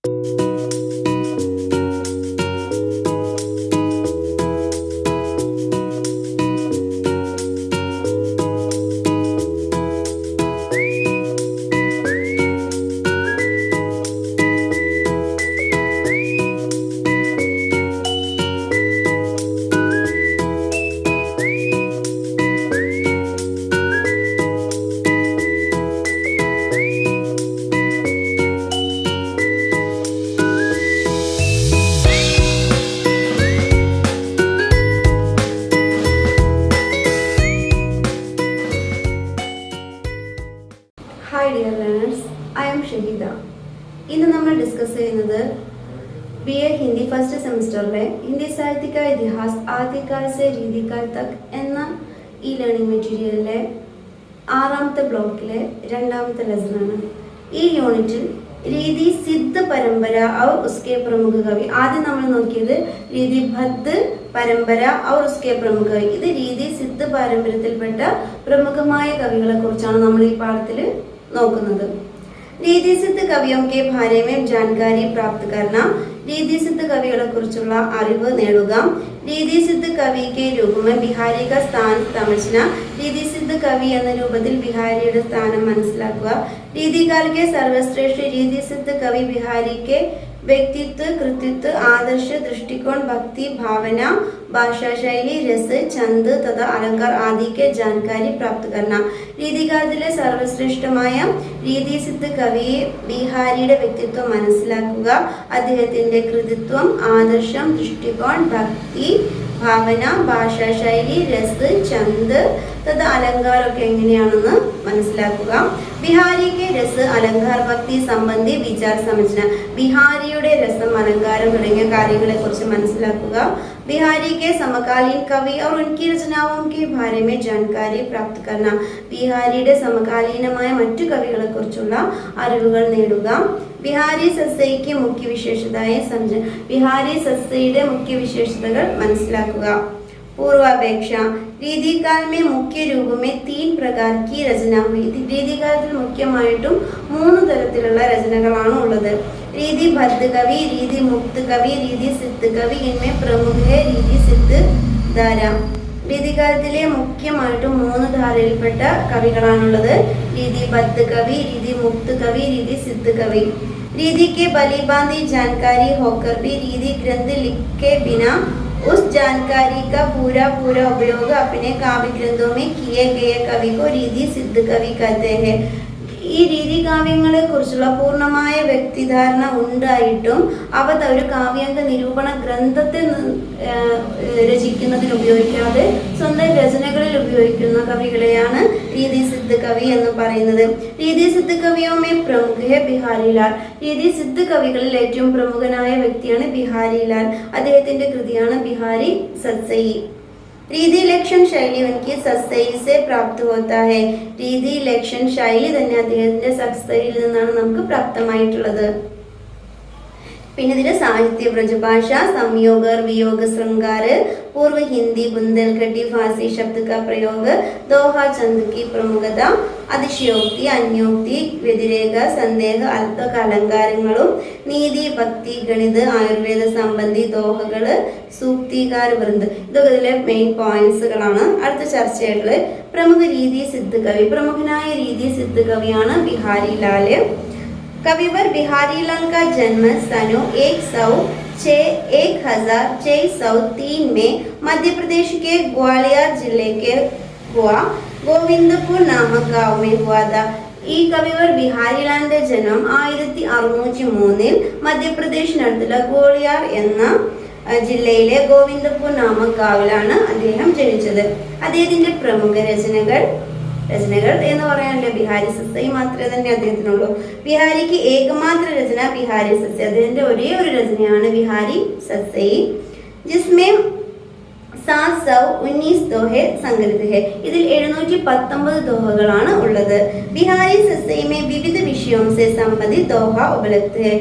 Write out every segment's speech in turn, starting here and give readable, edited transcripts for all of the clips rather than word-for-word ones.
Hi dear learners, I am Shahida. ഇന്ന് നമ്മൾ discuss ചെയ്യുന്നത് BA ഹിന്ദി ഫസ്റ്റ് സെമിസ്റ്ററിലെ ഹിന്ദി സാഹിത്യ का इतिहास आदिकाल से रीतिकाल तक എന്ന ഈ ലേണിംഗ് മെറ്റീരിയലിലെ ആറാമത്തെ ബ്ലോക്കിലെ രണ്ടാമത്തെ ലെസണാണ്. ഈ യൂണിറ്റിൽ രീതി സിദ്ധ പരമ്പര और उसके प्रमुख कवि ആദ്യം നമ്മൾ നോക്കിയത് രീതി ബദ്ധ പരമ്പര और उसके प्रमुख कवि. ഇത് രീതി സിദ്ധ പാരമ്പര്യത്തിൽപ്പെട്ട പ്രമുഖമായ കവികളെ കുറിച്ചാണ് നമ്മൾ ഈ പാഠത്തിൽ നോക്കുന്നത്. रीति सिद्ध कवियों के बारे में जानकारी प्राप्त करना. रीति सिद्ध കവികളെ കുറിച്ചുള്ള അറിവ് നേടുക. रीति सिद्ध कवि के रूप में बिहारी का स्थान समझना. रीति सिद्ध कवि എന്ന രൂപത്തിൽ ബിഹാരിയുടെ സ്ഥാനം മനസ്സിലാക്കുക. रीतिकाल के सर्वश्रेष्ठ रीति सिद्ध कवि बिहारी के व्यक्तित्व, कृतित्व, आदर्श, दृष्टिकोण, भक्ति, भावना, भाषा शैली, रस, छंद तथा अलंकार आदि के जानकारी प्राप्त करना. രീതികാലത്തിലെ സർവശ്രേഷ്ഠമായ രീതിസിദ്ധ കവി ബിഹാരിയുടെ വ്യക്തിത്വം മനസ്സിലാക്കുക. അദ്ദേഹത്തിന്റെ കൃതിത്വം, ആദർശം, ദൃഷ്ടികോൺ, ഭക്തി, ഭാവന, ഭാഷാ ശൈലി, രസ്, ചന്ദ് തഥാ അലങ്കാരമൊക്കെ എങ്ങനെയാണെന്ന് മനസ്സിലാക്കുക. ബിഹാരിക്ക് രസ്, അലങ്കാർ, ഭക്തി സംബന്ധി വിചാർ സമജ്ന. ബിഹാരിയുടെ രസം, അലങ്കാരം തുടങ്ങിയ കാര്യങ്ങളെ കുറിച്ച് മനസ്സിലാക്കുക. बिहारी के समकालीन कवि और उनकी रचनाओं के बारे में जानकारी प्राप्त करना. ബിഹാരിയുടെ സമകാലീനമായ മറ്റു കവികളെ കുറിച്ചുള്ള അറിവുകൾ നേടുക. ബിഹാരി സസ്സയ്ക്ക് മുഖ്യ വിശേഷതയെ സംജ. ബിഹാരി സസ്സയുടെ മുഖ്യ വിശേഷതകൾ മനസ്സിലാക്കുക. പൂർവാപേക്ഷ. രീതികാൽ में मुख्य रूप में 3 प्रकार की रचना हुई. രീതികാലത്തിൽ മുഖ്യമായിട്ടും 3 തരത്തിലുള്ള രചനകളാണ് ഉള്ളത്. रीति बद्ध कवि, रीति मुक्त कवि, रीति सिद्ध कवि. इनमें प्रमुख है रीति सिद्ध धारा. രീതികാലത്തിലെ മുഖ്യമായിട്ടും 3 ധാരയിൽപ്പെട്ട കവികളാണുള്ളത്. रीति बद्ध कवि, रीति मुक्त कवि, रीति सिद्ध कवि. रीति के भलीभांति जानकारी होकर भी रीति ग्रंथ लिखे बिना उस जानकारी का पूरा उपयोग अपने काव्य ग्रंथों में किए गए कवि को रीति सिद्ध कवि कहते हैं. ഈ രീതി കാവ്യങ്ങളെ കുറിച്ചുള്ള പൂർണ്ണമായ വ്യക്തിധാരണ ഉണ്ടായിട്ടും അവ ഒരു കാവ്യാംഗ നിരൂപണ ഗ്രന്ഥത്തെ രചിക്കുന്നതിന് ഉപയോഗിക്കാതെ സ്വന്തം രചനകളിൽ ഉപയോഗിക്കുന്ന കവികളെയാണ് രീതി സിദ്ധ കവി എന്ന് പറയുന്നത്. രീതി സിദ്ധ കവിയോമേ പ്രമുഖ ബിഹാരിലാൽ. രീതി സിദ്ധ കവികളിൽ ഏറ്റവും പ്രമുഖനായ വ്യക്തിയാണ് ബിഹാരിലാൽ. അദ്ദേഹത്തിന്റെ കൃതിയാണ് ബിഹാരി സത്സയി. रीति लक्षण शैली उनकी सत्सई से प्राप्त होता है. रीति लक्षण शैली തന്നെ അദ്ദേഹത്തിന്റെ സത്സയിൽ നിന്നാണ് നമുക്ക് പ്രാപ്തമായിട്ടുള്ളത്. പിന്നെ ഇതിന്റെ സാഹിത്യ വ്രജഭാഷ, സംयोग और वियोग श्रृंगार, पूर्व हिंदी बुंदेलखंडी फारसी शब्द का प्रयोग, दोहा छंद की प्रमुखता, അതിശയോക്തി, അന്യോക്തി, വ്യതിരേക, സന്ദേഹ, അല്പക അലങ്കാരങ്ങളും, നീതി, ഭക്തി, ഗണിത, ആയുർവേദ സംബന്ധി ദോഹകള്, സൂക്തികാര വൃന്ദ. ഇതൊക്കെ ഇതിലെ മെയിൻ പോയിന്റ്സുകളാണ്. അടുത്ത ചർച്ചയായിട്ടുള്ള പ്രമുഖ രീതി സിദ്ധ കവി. പ്രമുഖനായ രീതി സിദ്ധ കവിയാണ് ബിഹാരി ലാല്. कविवर बिहारी लाल का जन्म सन 1603 में मध्य प्रदेश के ग्वालियर जिले के हुआ गोविंदपुर नामक गांव में हुआ था. ഈ കവിവർ ബിഹാരിലാലിന്റെ ജന്മം 1603 മധ്യപ്രദേശിനടുത്തുള്ള ഗോളിയാർ എന്ന ജില്ലയിലെ ഗോവിന്ദപൂർ നാമക് ഗാവിലാണ് അദ്ദേഹം ജനിച്ചത്. അദ്ദേഹത്തിന്റെ പ്രമുഖ രചനകൾ എന്ന് പറയാനല്ലേ ബിഹാരി സസ്സൈ മാത്രമേ തന്നെ അദ്ദേഹത്തിനുള്ളൂ. ബിഹാരിക്ക് ഏകമാത്ര രചന ബിഹാരി സസ്സൈ. അദ്ദേഹത്തിന്റെ ഒരേ ഒരു രചനയാണ് ബിഹാരി സസ്സൈ. ജിസ്മേം 719 दोहे संग्रहित है. ഇതിൽ 719 दोहകളാണ് ഉള്ളത്. ബിഹാരി സസ്സൈ में विविध विषयों से संबंधित दोहा उपलब्ध है.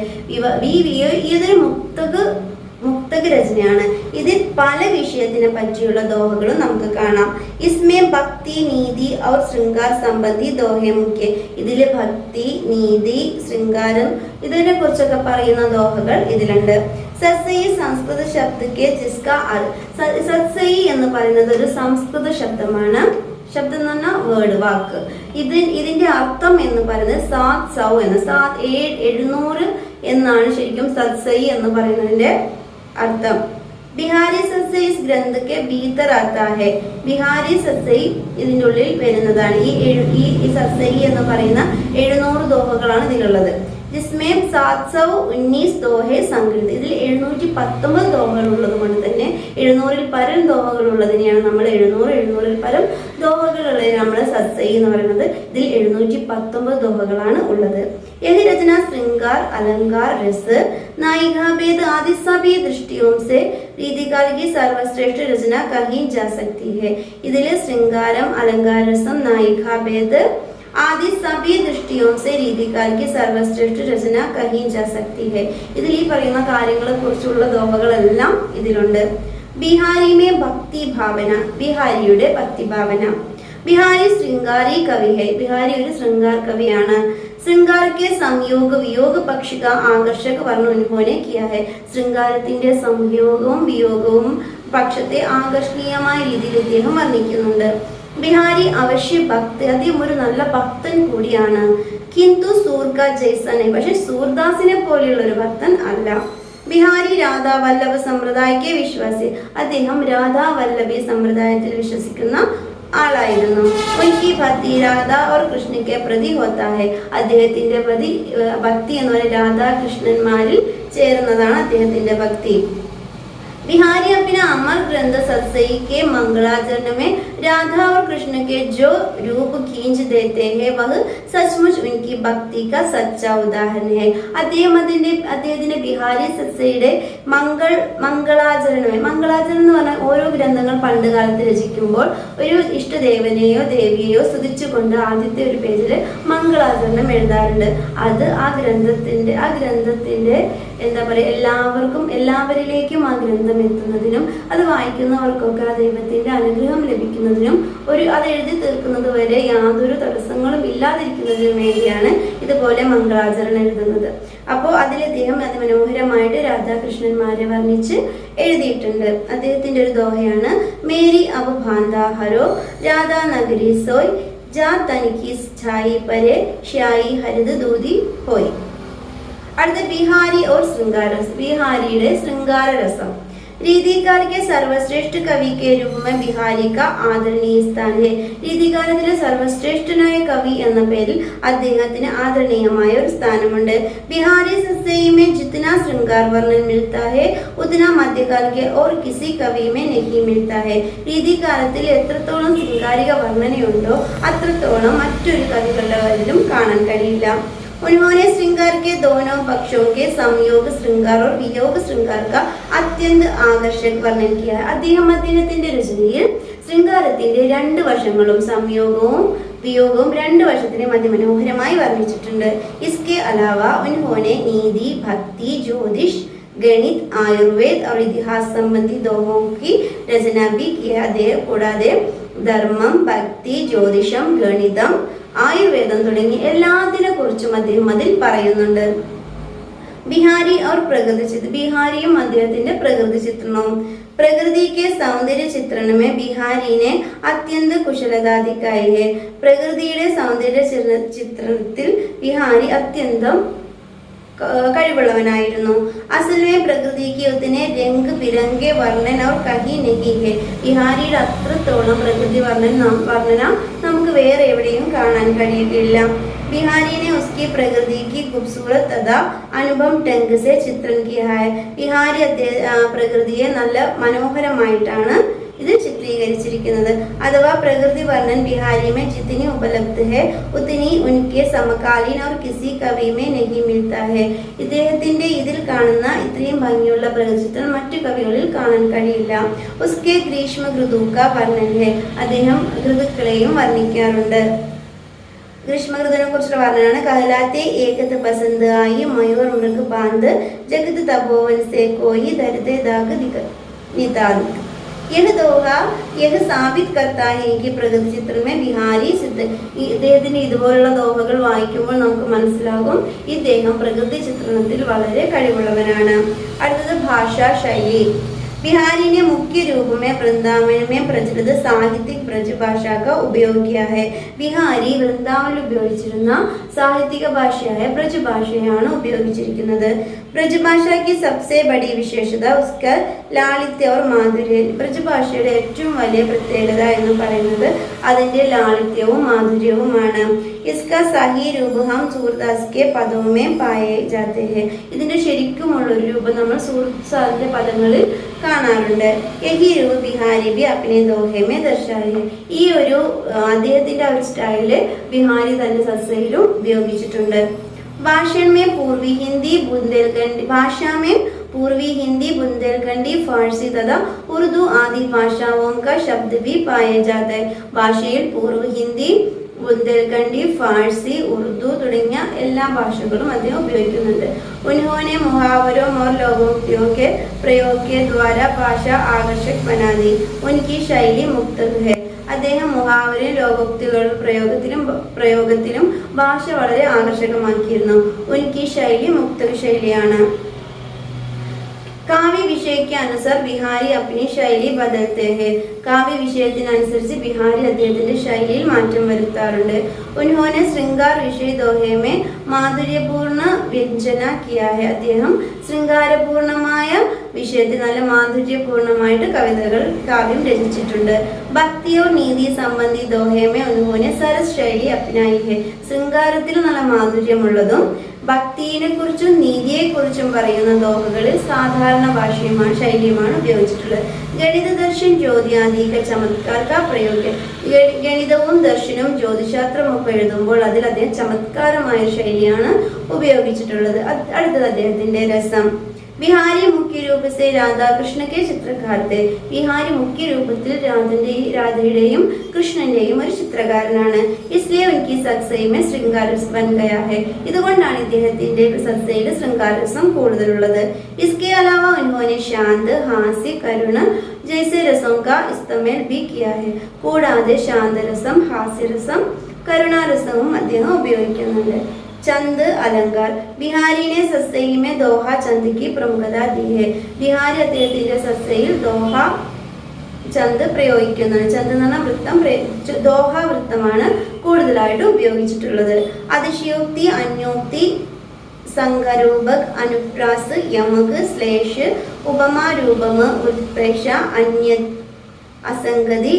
ഇതൊരു മുക്തക മുക്തക രചനയാണ്. ഇതിൽ പല വിഷയത്തിനെ പറ്റിയുള്ള ദോഹകളും നമുക്ക് കാണാം. ഇസ്മേ ഭക്തി നീതി ഔർ ശൃംഗാർ സംബന്ധി ദോഹെ മുഖ്യ. ഇതില് ഭക്തി, നീതി, ശൃംഗാരം ഇതിനെ കുറിച്ചൊക്കെ പറയുന്ന ദോഹകൾ ഇതിലുണ്ട്. സത്സയി സംസ്കൃത ശബ്ദക്ക് ജിസ്ക സത്സയി എന്ന് പറയുന്നത് ഒരു സംസ്കൃത ശബ്ദമാണ്. ശബ്ദം എന്ന് പറഞ്ഞാൽ വേർഡ്, വാക്ക്. ഇതിന്റെ അർത്ഥം എന്ന് പറയുന്നത് സാത് സൗ എന്ന്, 700 എന്നാണ് ശരിക്കും സത്സയി എന്ന് പറയുന്നതിന്റെ അർത്ഥം. ബിഹാരി സത്സയി ഗ്രന്ഥക്ക് ഭീതർ ആത്താ ഹെ. ബിഹാരി സത്സയി ഇതിൻ്റെ ഉള്ളിൽ വരുന്നതാണ്. ഈ സത്സയി എന്ന് പറയുന്ന 700 ദോഹകളാണ് ഇതിലുള്ളത്. ജിസ്മേം 719 ദോഹെ സംഗ്രഹിത. ഇതിൽ 719 ദോഹകൾ ഉള്ളത് കൊണ്ട് തന്നെ 700-ൽ പരം ദോഹകൾ ഉള്ളതിനെയാണ് നമ്മൾ 700-ൽ പരം ദോഹകളുള്ളത് നമ്മൾ സത്സയി എന്ന് പറയുന്നത്. ഇതിൽ 719 ദോഹകളാണ് ഉള്ളത്. यही रचना श्रृंगार, अलंकार, रस, नायिका भेद आदि सभी दृष्टियों से रीतिकाल की सर्वश्रेष्ठ रचना कही जा सकती है. ഇതിലെ ശൃംഗാരം, അലങ്കാര രസം, നായികാ ഭേദ ആദി സഭി ദൃഷ്ടിയോं से रीतिकाल की सर्वश्रेष्ठ रचना कही जा सकती है. ഇതിൽ ഈ പറയുന്ന കാര്യങ്ങളെ കുറിച്ചുള്ള ദോഹകളെല്ലാം ഇതിലുണ്ട്. ബിഹാരി में ഭക്തി ഭാവന. ബിഹാരിയുടെ ഭക്തി ഭാവന. ബിഹാരി ശൃംഗാരി കവി है. ബിഹാരി ഒരു ശൃംഗാർ കവിയാണ്. ശൃംഗാർ के സംയോഗ വിയോഗ പക്ഷ का ആകർഷക വർണ്ണന उन्होंने किया है. ശൃംഗാരത്തിന്റെ സംയോഗവും വിയോഗവും പക്ഷത്തെ ആകർഷണീയമായ രീതിയിൽ ഇദ്ദേഹം വർണ്ണിക്കുന്നുണ്ട്. ബിഹാരി അവശ്യ ഭക്തി, അദ്ദേഹം ഒരു നല്ല ഭക്തൻ കൂടിയാണ്. കിന്തു സൂർക ജയ്സനെ, പക്ഷെ സൂർദാസിനെ പോലെയുള്ള ഒരു ഭക്തൻ അല്ല. ബിഹാരി രാധാ വല്ലഭ സമ്പ്രദായക്കെ വിശ്വാസി, അദ്ദേഹം രാധാ വല്ലഭി സമ്പ്രദായത്തിൽ വിശ്വസിക്കുന്ന ആളായിരുന്നു. ഉൻകി ഭക്തി രാധാ और कृष्ण के प्रति होता है. അദ്ദേഹത്തിന്റെ ഭക്തി എന്ന് പറയുന്നത് രാധാകൃഷ്ണന്മാരിൽ ചേരുന്നതാണ് അദ്ദേഹത്തിന്റെ ഭക്തി. बिहारी अपने अमर ग्रंथ सत्सई के मंगलाचरण में राधा और कृष्ण के जो रूप खींच देते हैं वह सचमुच उनकी भक्ति का सच्चा उदाहरण है. അദ്ദേഹത്തിന്റെ ബിഹാരി സത്സയുടെ മംഗളാചരണമേ. മംഗളാചരണം എന്ന് പറഞ്ഞാൽ ഓരോ ഗ്രന്ഥങ്ങൾ പണ്ട് കാലത്ത് രചിക്കുമ്പോൾ ഒരു ഇഷ്ടദേവനെയോ ദേവിയെയോ സ്തുതിച്ചുകൊണ്ട് ആദ്യത്തെ ഒരു പേജിൽ മംഗളാചരണം എഴുതാറുണ്ട്. അത് ആ ഗ്രന്ഥത്തിന്റെ എന്താ പറയുക, എല്ലാവരിലേക്കും ആ ഗ്രന്ഥം എത്തുന്നതിനും അത് വായിക്കുന്നവർക്കൊക്കെ ആ ദൈവത്തിന്റെ അനുഗ്രഹം ലഭിക്കുന്നതിനും അത് എഴുതി തീർക്കുന്നത് വരെ യാതൊരു തടസ്സങ്ങളും ഇല്ലാതിരിക്കുന്നതിനും വേണ്ടിയാണ് ഇതുപോലെ മംഗളാചരണം എഴുതുന്നത്. അപ്പോൾ അതിൽ അദ്ദേഹം അതിമനോഹരമായിട്ട് രാധാകൃഷ്ണന്മാരെ വർണ്ണിച്ച് എഴുതിയിട്ടുണ്ട്. അദ്ദേഹത്തിന്റെ ഒരു ദോഹയാണ് മേരി അബ് ഭാന്താ ഹരോ രാധാ നഗരി സോയ് ജാ തനിക്ക് ഛായി പരെ ഷ്യായി ഹരിത് ദൂതി ഹോയ്. അടുത്ത ബിഹാരി और श्रृंगार रस. ബിഹാരിയുടെ ശൃംഗാര രസം. രീതികാൽ के सर्वश्रेष्ठ कवि के रूप में बिहारी का आदरणीय स्थान है. രീതികാലത്തിലെ സർവശ്രേഷ്ഠനായ കവി എന്ന പേരിൽ അദ്ദേഹത്തിന് ആദരണീയമായ ഒരു സ്ഥാനമുണ്ട്. बिहारी सत्सई में जितना श्रृंगार वर्णन मिलता है उतना मध्यकाल के और किसी कवि में नहीं मिलता है. രീതികാലത്തിൽ എത്രത്തോളം ശൃംഗാരിക വർണ്ണനയുണ്ടോ അത്രത്തോളം മറ്റൊരു കവികളിലും കാണാൻ കഴിയില്ല. उन्होंने श्रृंगार के दोनों पक्षों के संयोग श्रृंगार और वियोग श्रृंगार का अत्यंत आकर्षक वर्णन किया है. അദ്ദേഹത്തിന്റെ രചനയിൽ ശൃംഗാരത്തിന്റെ രണ്ട് വശങ്ങളും സംയോഗവും വിയോഗവും രണ്ട് വശത്തിനെയും അതിമനോഹരമായി വർണ്ണിച്ചിട്ടുണ്ട്. इसके अलावा उन्होंने नीति, भक्ति, ज्योतिष, गणित, आयुर्वेद और इतिहास संबंधी दोहों की रचना भी किया है. കൂടാതെ ധർമ്മം, ഭക്തി, ജ്യോതിഷം, ഗണിതം, ആയുർവേദം തുടങ്ങി എല്ലാത്തിനെ കുറിച്ചും അദ്ദേഹം അതിൽ പറയുന്നുണ്ട്. ബിഹാരി और प्रकृति चित्र. ബിഹാരിയും അദ്ദേഹത്തിന്റെ പ്രകൃതി ചിത്രണവും. प्रकृति के सौंदर्य चित्रण में बिहारी ने अत्यंत कुशलता दिखाई है. പ്രകൃതിയുടെ സൗന്ദര്യ ചിത്രണത്തിൽ ബിഹാരി അത്യന്തം കഴിവുള്ളവനായിരുന്നു. അസലേ പ്രകൃതിക്ക് ഉത്തനെ രംഗ് ബിരംഗെ വർണ്ണന और कहीं नहीं है. ബിഹാരിയുടെ അത്രത്തോളം പ്രകൃതി വർണ്ണന നമുക്ക് വേറെ എവിടെയും കാണാൻ കഴിയില്ല. बिहारी ने उसकी प्रकृति की खूबसूरत तथा അനുപം ढंग से चित्रण किया है. ബിഹാരി പ്രകൃതിയെ നല്ല മനോഹരമായിട്ടാണ് ഇത് ചിത്രീകരിച്ചിരിക്കുന്നത്. അഥവാ പ്രകൃതി വർണ്ണൻ ബിഹാരി में जितनी उपलब्ध है उतनी उनके समकालीन और किसी कवि में नहीं मिलता है. ഇദ്ദേഹത്തിന്റെ ഇതിൽ കാണുന്ന ഇത്രയും ഭംഗിയുള്ള പ്രകൃതിചിത്രം മറ്റു കവികളിൽ കാണാൻ കഴിയില്ല. उसके ग्रीष्म ऋतु का वर्णन है. അദ്ദേഹം ഋതുക്കളെയും വർണ്ണിക്കാറുണ്ട്. ग्रीष्म ऋतुവിനെ കുറിച്ചുള്ള വർണ്ണനയാണ്. कहलाते एकत पसंद आई मयूर मृग बांध जगत तपोवन से कोई धरते दाग नितांत. यह दोहा यह साबित करता है कि പ്രകൃതി ചിത്രമേ ബിഹാരി സിദ്ധ്. ഇദ്ദേഹത്തിന് ഇതുപോലുള്ള ദോഹകൾ വായിക്കുമ്പോൾ നമുക്ക് മനസ്സിലാകും ഇദ്ദേഹം പ്രകൃതി ചിത്രണത്തിൽ വളരെ കഴിവുള്ളവനാണ്. അടുത്തത് ഭാഷാ ശൈലി. बिहारी ने मुख्य रूप में वृंदावन में प्रचलित साहित्यिक ब्रजभाषा का उपयोग किया है. ബിഹാരി വൃന്ദാവനിൽ ഉപയോഗിച്ചിരുന്ന സാഹിത്യക ഭാഷയായ ബ്രജഭാഷയാണ് ഉപയോഗിച്ചിരിക്കുന്നത്. ബ്രജഭാഷ की सबसे बड़ी विशेषता उसका लालित्य और माधुर्य. ബ്രജഭാഷയുടെ ഏറ്റവും വലിയ പ്രത്യേകത എന്ന് പറയുന്നത് അതിന്റെ ലാളിത്യവും മാധുര്യവുമാണ്. इसका सही रूप हम सूरदास के पदों में पाए जाते हैं. ഇതിന്റെ ശരിക്കുമുള്ള ഒരു രൂപം നമ്മൾ സൂർദാസിന്റെ പദങ്ങളിൽ കാണാറുണ്ട്. യഹി രൂപ ബിഹാരി ബി അപ്നെ ദോഹെ മേ ദർശായി. ഈ ഒരു അദ്ദേഹത്തിന്റെ ഒരു സ്റ്റൈല് ബിഹാരി തന്നെ സസ്യയിലും ഉപയോഗിച്ചിട്ടുണ്ട്. भाषण में पूर्वी हिंदी बुंदेलखंडी भाषा में पूर्वी हिंदी बुंदेलखंडी फारसी तथा उर्दू आदि भाषाओं का शब्द भी पाया जाता है. ഭാഷയിൽ പൂർവ്വ ഹിന്ദി ബുന്ദേൽഖണ്ഡി ഫാർസി ഉറുദു തുടങ്ങിയ എല്ലാ ഭാഷകളും അദ്ദേഹം ഉപയോഗിക്കുന്നുണ്ട്. उन्होंने मुहावरों और लोकोक्तियों के प्रयोग के द्वारा भाषा आकर्षक बना दी. उनकी शैली मुक्तक है. അദ്ദേഹം മുഹാവരയും ലോകോക്തികളുടെ പ്രയോഗത്തിലും ഭാഷ വളരെ ആകർഷകമാക്കിയിരുന്നു. ഉൻകി ശൈലി മുക്തക ശൈലിയാണ്. കാവ്യ വിഷയ के अनुसार बिहारी अपनी शैली बदलते हैं. കാവ്യ വിഷയത്തിനനുസരിച്ച് ബിഹാരി അദ്ദേഹത്തിന്റെ ശൈലിയിൽ മാറ്റം വരുത്താറുണ്ട്. उन्होंने श्रृंगार विषय दोहे में മാധുര്യപൂർണ്ണ വ്യഞ്ജന किया है. അദ്ദേഹം ശൃംഗാരപൂർണമായ വിഷയത്തിൽ നല്ല മാധുര്യപൂർണമായിട്ട് കാവ്യം രചിച്ചിട്ടുണ്ട്. ഭക്തിയോ നീതി സംബന്ധി ദോഹേമേ ഉन्होंने सरस ശൈലി अपनाई है. ശൃംഗാരത്തിൽ നല്ല മാധുര്യമുള്ളതും ഭക്തിയെ കുറിച്ചും നീതിയെ കുറിച്ചും പറയുന്ന ദോഹകളിൽ സാധാരണ ഭാഷയുമാണ് ശൈലിയുമാണ് ഉപയോഗിച്ചിട്ടുള്ളത്. ഗണിത ദർശൻ ജ്യോതിയാദീക ചമത്കാർക്ക പ്രയോഗം. ഗണിതവും ദർശനവും ജ്യോതിശാസ്ത്രവും ഒക്കെ എഴുതുമ്പോൾ അതിൽ അദ്ദേഹം ചമത്കാരമായ ശൈലിയാണ് ഉപയോഗിച്ചിട്ടുള്ളത്. അടുത്തത് അദ്ദേഹത്തിന്റെ രസം. बिहारी मुख्य रूप से राधा कृष्ण के चित्रकार थे. ബിഹാരി മുഖ്യ രൂപത്തിൽ രാധയുടെയും കൃഷ്ണന്റെയും ഒരു ചിത്രകാരനാണ്. इसलिए उनकी सत्सई में श्रृंगार रस बन गया है. ഇതുകൊണ്ടാണ് ഇദ്ദേഹത്തിന്റെ സത്സയിൽ ശൃംഗാരരസം കൂടുതലുള്ളത്. इसके अलावा उन्होंने शांत हास्य करुण जैसे रसों का इस्तेमाल भी किया है. കൂടാതെ ശാന്തരസം ഹാസ്യരസം കരുണാരസവും അദ്ദേഹം ഉപയോഗിക്കുന്നുണ്ട്. ചന്ദ് അലങ്കാർ. ബിഹാരി ने सत्सई में दोहा चंद की प्रमुखता दी है. ബിഹാരി അദ്ദേഹത്തിന്റെ സത്സയിൽ ദോഹ ചന്ദ് പ്രയോഗിക്കുന്നുണ്ട്. ചന്ദ് എന്ന് പറഞ്ഞാൽ വൃത്തം. ദോഹ വൃത്തമാണ് കൂടുതലായിട്ട് ഉപയോഗിച്ചിട്ടുള്ളത്. അതിശയോക്തി അന്യോക്തി സംഘരൂപക് അനുപ്രാസ് യമക് ശ്ലേഷ് ഉപമാരൂപമ് ഉത്പ്രേക്ഷ അന്യ असंगति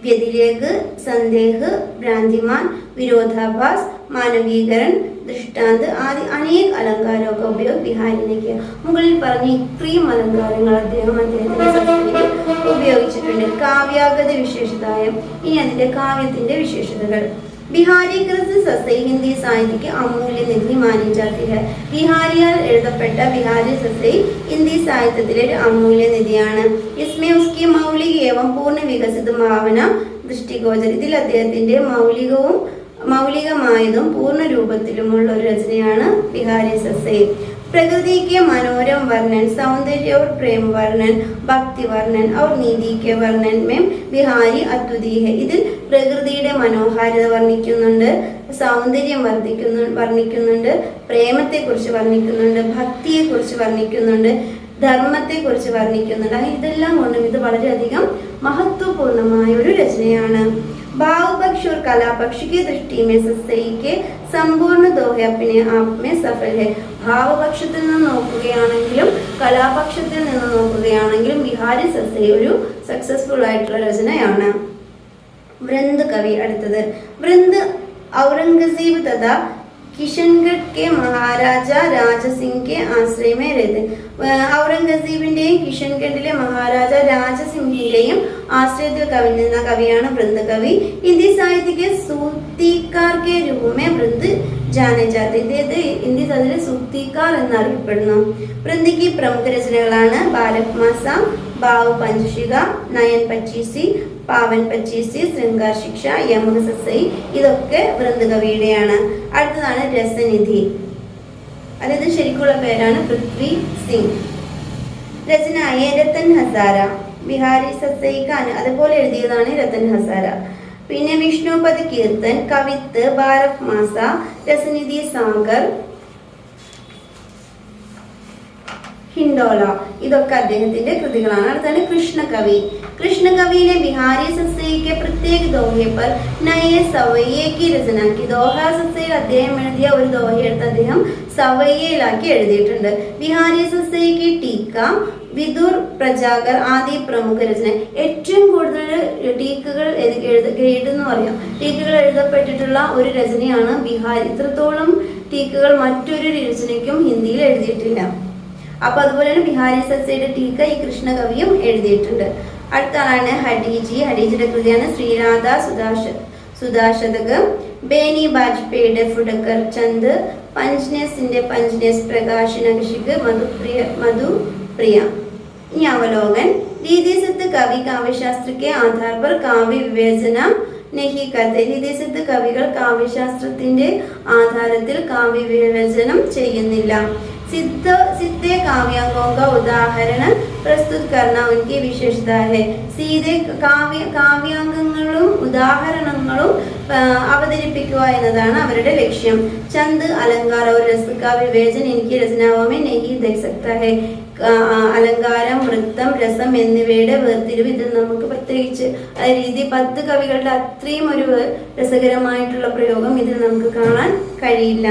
व्यतिरेक संदेह भ्रांतिमान विरोधाभास मानवीकरण ദൃഷ്ടാന്ത് ആദി അനേക അലങ്കാരമൊക്കെ ഉപയോഗം ബിഹാരിനെ കിയ. മുകളിൽ പറഞ്ഞ ഇത്രയും അലങ്കാരങ്ങൾ അദ്ദേഹത്തിന്റെ സസ്യത്തിൽ ഉപയോഗിച്ചിട്ടുണ്ട്. കാവ്യാഗത വിശേഷതായം. ഇനി അതിന്റെ കാവ്യത്തിന്റെ വിശേഷതകൾ. ബിഹാരി കൃതി സസ്യ ഹിന്ദി സാഹിത്യക്ക് അമൂല്യ നിധി മാനി ജാതി ഹൈ. ബിഹാരിയാൽ എഴുതപ്പെട്ട ബിഹാരി സസ്യ ഹിന്ദി സാഹിത്യത്തിലെ ഒരു അമൂല്യ നിധിയാണ്. ഇസ്മേ ഉസ്കി മൗലിക ഏവം പൂർണ്ണ വികസിത ഭാവന ദൃഷ്ടിഗോചർ. ഇതിൽ അദ്ദേഹത്തിന്റെ മൗലികമായതും പൂർണ്ണ രൂപത്തിലുമുള്ള ഒരു രചനയാണ് ബിഹാരി സസ്യ. प्रकृति के मनोरम वर्णन, सौंदर्य और प्रेम वर्णन, भक्ति वर्णन और नीति के वर्णन में बिहारी अद्वितीय है. ഇതിൽ പ്രകൃതിയുടെ മനോഹാരിത വർണ്ണിക്കുന്നുണ്ട്, സൗന്ദര്യം വർണ്ണിക്കുന്നുണ്ട്, പ്രേമത്തെക്കുറിച്ച് വർണ്ണിക്കുന്നുണ്ട്, ഭക്തിയെക്കുറിച്ച് വർണ്ണിക്കുന്നുണ്ട്, ധർമ്മത്തെക്കുറിച്ച് വർണ്ണിക്കുന്നുണ്ട്. അങ്ങനെ ഇതെല്ലാം കൊണ്ടും ഇത് വളരെയധികം മഹത്വപൂർണമായ ഒരു രചനയാണ്. भाव पक्ष और कला पक्ष की दृष्टि में सस्यी के संपूर्ण दोहे अपने आप में सफल है. ഭാവപക്ഷത്തിൽ നിന്ന് നോക്കുകയാണെങ്കിലും കലാപക്ഷത്തിൽ നിന്ന് നോക്കുകയാണെങ്കിലും ബിഹാരി സസ്യ ഒരു സക്സസ്ഫുൾ ആയിട്ടുള്ള രചനയാണ്. വൃന്ദ് കവി. അടുത്തത് വൃന്ദ് ഔറംഗസീബ് തഥാ കിഷൻഗഡ് കെ മഹാരാജ രാജസിംഗ് കെ ആശ്രയമേ രത്. ഔറംഗസീബിന്റെയും കിഷൻഗഡിലെ മഹാരാജ രാജസിംഹിന്റെയും ആശ്രയത്തിൽ കവിഞ്ഞ കവിയാണ് വൃന്ദ് കവി. ഹിന്ദി സാഹിത്യക്ക് സൂക്തിക്കാർ കെ രൂപമേ വൃന്ദ് ജാനെ ജാതെ. ഇദ്ദേഹത്തെ ഹിന്ദി സാഹിത്യത്തിലെ സൂക്തിക്കാർ എന്നറിയപ്പെടുന്നു. വൃന്ദിക്ക് പ്രമുഖ രചനകളാണ് ബാലക് മാസ, ഭാവ് പഞ്ചശിക, നയൻ പച്ചീസി, പാവൻ പച്ചീസി, ശൃംഗാർ ശിക്ഷ, യമക സസൈ, ഇതൊക്കെ വൃന്ദകവിയുടെയാണ്. അടുത്തതാണ് രസനിധി. അതായത് ശരിക്കുള്ള പേരാണ് പൃഥ്വി സിംഗ്. രചനായ രത്തൻ ഹസാര, ബിഹാരി സസൈഖാൻ അതുപോലെ എഴുതിയതാണ് രത്തൻ ഹസാര. പിന്നെ വിഷ്ണുപദ് കീർത്തൻ, കവിത്ത്, ബാരക് മാസ, രസനിധി സാഗർ, ഹിൻഡോല, ഇതൊക്കെ അദ്ദേഹത്തിന്റെ കൃതികളാണ്. അടുത്താണ് കൃഷ്ണകവി. कृष्णकवि ने बिहारी सस्से के प्रत्येक दोहे पर नए सवैये की रचना की. दोहा സസ്സയിൽ അദ്ദേഹം എഴുതിയ ഒരു ദോഹയെടുത്ത് അദ്ദേഹം സവയ്യയിലാക്കി എഴുതിയിട്ടുണ്ട്. ബിഹാരി സസ്സയ്ക്ക് ടീക്ക, വിദുർ, പ്രജാകർ ആദി പ്രമുഖ രചന. ഏറ്റവും കൂടുതൽ ടീക്കുകൾ എഴുതെന്ന് പറയാം, ടീക്കുകൾ എഴുതപ്പെട്ടിട്ടുള്ള ഒരു രചനയാണ് ബിഹാരി. ഇത്രത്തോളം ടീക്കുകൾ മറ്റൊരു രചനയ്ക്കും ഹിന്ദിയിൽ എഴുതിയിട്ടില്ല. അപ്പൊ അതുപോലെയാണ് ബിഹാരി സസ്സയുടെ ടീക്ക ഈ കൃഷ്ണകവിയും എഴുതിയിട്ടുണ്ട്. അടുത്ത ആളാണ് ഹഡീജി. ഹഡീജിയുടെ കൃതിയാണ് ശ്രീരാധ സുധാശതകം, ബേനി ബാജ്പേയിയുടെ ഫുഡക്കർ ചന്ദ്, പഞ്ച്നേസിന്റെ പഞ്ച്നേസ്, പ്രകാശ് നഖശിക്, മധുപ്രിയ. ഇനി അവലോകൻ. रीति सिद्ध कवि काव्यशास्त्र के आधार पर काव्य विवेचना नहीं करते. रीति सिद्ध കവികൾ കാവ്യശാസ്ത്രത്തിന്റെ ആധാരത്തിൽ കാവ്യ വിവേചനം ചെയ്യുന്നില്ല. सीधे काव्यांगों का उदाहरण प्रस्तुत करना उनकी विशेषता है. सीधे കാവ്യാംഗങ്ങളും ഉദാഹരണങ്ങളും അവതരിപ്പിക്കുക എന്നതാണ് അവരുടെ ലക്ഷ്യം. ചന്ദ്, അലങ്കാർ और रस का विवेचन इनकी रचनाओं में नहीं देख सकता है. അലങ്കാരം, വൃത്തം, രസം എന്നിവയുടെ വേർതിരിവ് ഇതിൽ നമുക്ക് പ്രത്യേകിച്ച് രീതി 10 കവികളുടെ അത്രയും ഒരു രസകരമായിട്ടുള്ള പ്രയോഗം ഇതിൽ നമുക്ക് കാണാൻ കഴിയില്ല.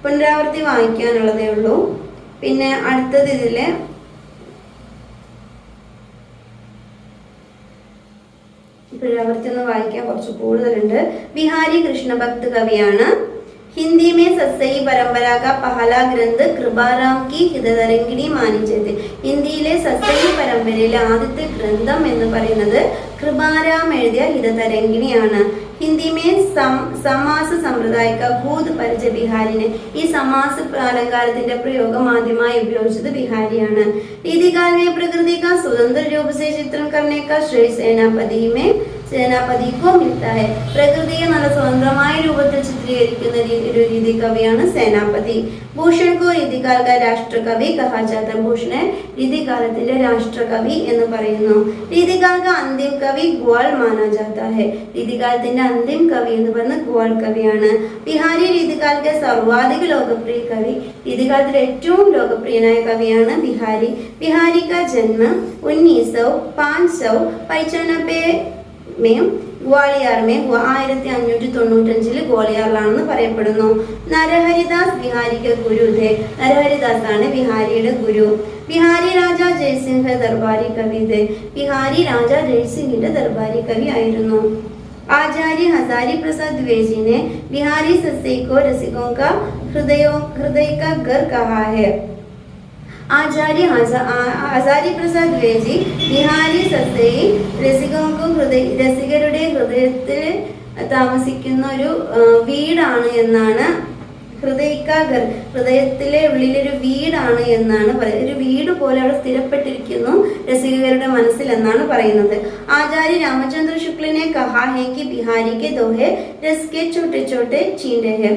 പുനരാവർത്തി വായിക്കാനുള്ളതേ ഉള്ളൂ. പിന്നെ അടുത്തത് ഇതില് പുനരാവർത്തി ഒന്ന് വായിക്കാൻ കുറച്ച് കൂടുതലുണ്ട്. ബിഹാരി കൃഷ്ണഭക്ത് കവിയാണ്. हिंदी में सत्सई परंपरा का पहला ग्रंथ कृपाराम की हिततरंगिणी मानी जाती. ഹിന്ദിയിലെ സത്സയി പരമ്പരയിലെ ആദ്യത്തെ ഗ്രന്ഥം എന്ന് പറയുന്നത് കൃപാരാം എഴുതിയ ഹിതതരംഗിണിയാണ്. ഹിന്ദി മേ സമാസ സമ്പ്രദായ का भूत പരിചയ ബിഹാരിനെ. ഈ സമാസ അലങ്കാരത്തിന്റെ പ്രയോഗം ആദ്യമായി ഉപയോഗിച്ചത് ബിഹാരിയാണ്. രീതികാൽ में प्रकृति का स्वतंत्र रूप से चित्रण करने का श्रेय സേനാപതിക്കോ മിൽത്താ ഹെ. പ്രകൃതിയെ നല്ല സ്വതന്ത്രമായ രൂപത്തിൽ ചിത്രീകരിക്കുന്ന ഒരു രീതി കവിയാണ് സേനാപതി. ഭൂഷൺ കോ രീതികാൽ കാ രാഷ്ട്രകവി കഹാ ജാതാ. ഭൂഷണെ രീതികാലത്തിന്റെ രാഷ്ട്രകവി എന്ന് പറയുന്നു. രീതികാൽ കാ അന്തിം കവി ഗ്വാൾ മാനാ ജാതാ ഹെ. രീതികാലത്തിന്റെ അന്തിം കവി എന്ന് പറയുന്നത് ഗ്വാൾ കവിയാണ്. ബിഹാരി രീതികാൽ കാ സർവാധിക ലോകപ്രിയ കവി. രീതികാലത്തിലെ ഏറ്റവും ലോകപ്രിയനായ കവിയാണ് ബിഹാരി. ബിഹാരി കാ ജന്മ 1995 ഗ്വാളിയാർ 1595 ഗ്വാളിയാറിലാണെന്ന് പറയപ്പെടുന്നു. നരഹരിദാസ് ബിഹാരിക്ക് ഗുരു थे. നരഹരിദാസ് ആണ് ബിഹാരിയുടെ ഗുരു. ബിഹാരി രാജ ജയ്സിംഗ് ദർബാരി കവി थे. ബിഹാരി രാജ ജയ്സിംഗിന്റെ ദർബാരി കവി ആയിരുന്നു. आचार्य हजारी प्रसाद द्विवेदी ने बिहारी सस्से को रसिकों का हृदय का घर कहा है. ആചാര്യ ഹസാരി പ്രസാദ് ദ്വിവേദി ബിഹാരി സസ്സയി രസികരുടെ ഹൃദയത്തിൽ താമസിക്കുന്ന ഒരു വീടാണ് എന്നാണ്. ഹൃദയക്കാഗർ ഹൃദയത്തിലെ ഉള്ളിലൊരു വീടാണ് എന്നാണ് പറയുന്നത്. ഒരു വീട് പോലെ അവിടെ സ്ഥിരപ്പെട്ടിരിക്കുന്നു രസികരുടെ മനസ്സിൽ എന്നാണ് പറയുന്നത്. ആചാര്യ രാമചന്ദ്ര ശുക്ലിനെ കഹാ ഹെ കി ബിഹാരി കെ ദോഹെ രസ് കെ ചോട്ടെ ചോട്ടെ ചീൻഡെ ഹെ.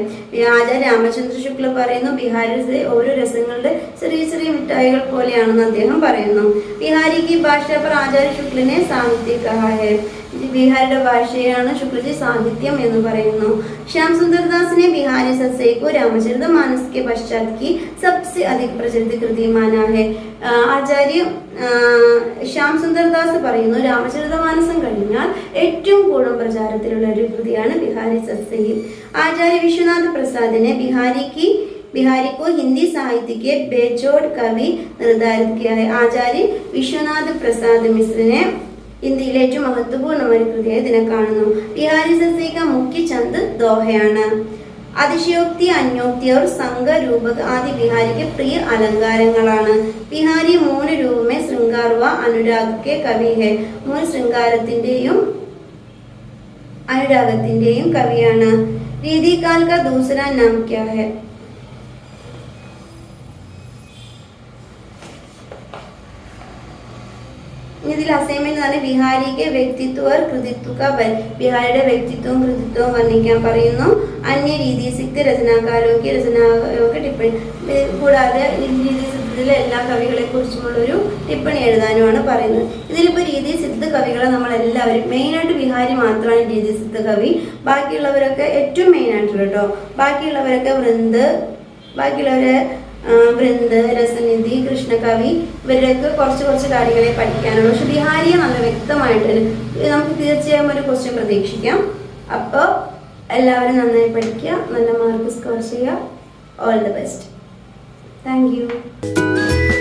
ആചാര്യ രാമചന്ദ്ര ശുക്ല പറയുന്നു ബിഹാരി ഓരോ രസങ്ങളുടെ ചെറിയ ചെറിയ മിഠായികൾ പോലെയാണെന്ന് അദ്ദേഹം പറയുന്നു. ബിഹാരി കി ഭാഷ പർ ആചാര്യ ശുക്ലിനെ സാഹിത്യ കഹാ ഹെ. ബിഹാരിയുടെ ഭാഷയാണ് ശുക്ലജി സാഹിത്യം എന്ന് പറയുന്നു. ശ്യാം സുന്ദർ ദാസിനെ ബിഹാരി സസ്സയ്ക്കോ രാമചരിത മാനസ് के पश्चात की सबसे अधिक प्रचलित कृति माना है. ആചാര്യ ശ്യാം സുന്ദർ ദാസ് പറയുന്നു രാമചരിതമാനസം കഴിഞ്ഞാൽ ഏറ്റവും കൂടുതൽ പ്രചാരത്തിലുള്ള ഒരു കൃതിയാണ് ബിഹാരി സസ്സയി. ആചാര്യ വിശ്വനാഥ് പ്രസാദിനെ बिहारी को हिंदी साहित्य के बेजोड़ कवि निर्धारित किया है. ആചാര്യ വിശ്വനാഥ് പ്രസാദ് മിശ്രനെ ഇന്ത്യയിലെ ഏറ്റവും മഹത്വപൂർണ്ണമായ കൃതിയായി ഇതിനെ കാണുന്നു. ബിഹാരി സസ്സയി का मुख्य छंद दोहയാണ്. അതിശയോക്തി, അന്യോക്തി और സംഘ രൂപക ആദി ബിഹാരിക്ക് പ്രിയ അലങ്കാരങ്ങളാണ്. ബിഹാരി 3 രൂപമേ ശൃംഗാർ വ അനുരാഗ് കെ കവി ഹെ. 3 ശൃംഗാരത്തിന്റെയും അനുരാഗത്തിന്റെയും കവിയാണ്. രീതികാൽ का दूसरा नाम क्या है? ഇതിൽ അസൈൻമെന്റ് ആണ് ബിഹാരിക്ക് വ്യക്തിത്വ കൃതിത്വ ബിഹാരിയുടെ വ്യക്തിത്വവും കൃതിത്വവും വർണ്ണിക്കാൻ പറയുന്നു. അന്യരീതിസിക്ത രചനാകാരോഗ്യ രചനാകാരോഗ്യ ടിപ്പണി, കൂടാതെ രീതിസിദ്ധത്തിലെ എല്ലാ കവികളെ കുറിച്ചുമുള്ളൊരു ടിപ്പണി എഴുതാനുമാണ് പറയുന്നത്. ഇതിലിപ്പോൾ രീതിസിദ്ധ കവികളെ നമ്മളെല്ലാവരും, മെയിനായിട്ട് ബിഹാരി മാത്രമാണ് രീതിസിദ്ധ കവി. ബാക്കിയുള്ളവരൊക്കെ ഏറ്റവും മെയിനായിട്ടുള്ള കേട്ടോ, ബാക്കിയുള്ളവരൊക്കെ ബാക്കിയുള്ളവരെ വൃന്ദ, രസനിധി, കൃഷ്ണകവി, ഇവരുടെയൊക്കെ കുറച്ച് കാര്യങ്ങളെ പഠിക്കാനുള്ളൂ. പക്ഷെ ബിഹാരിയെ നല്ല വ്യക്തമായിട്ട് നമുക്ക് തീർച്ചയായും ഒരു ക്വസ്റ്റ്യൻ പ്രതീക്ഷിക്കാം. അപ്പോൾ എല്ലാവരും നന്നായി പഠിക്കുക, നല്ല മാർക്ക് സ്കോർ ചെയ്യുക. All the best. Thank you.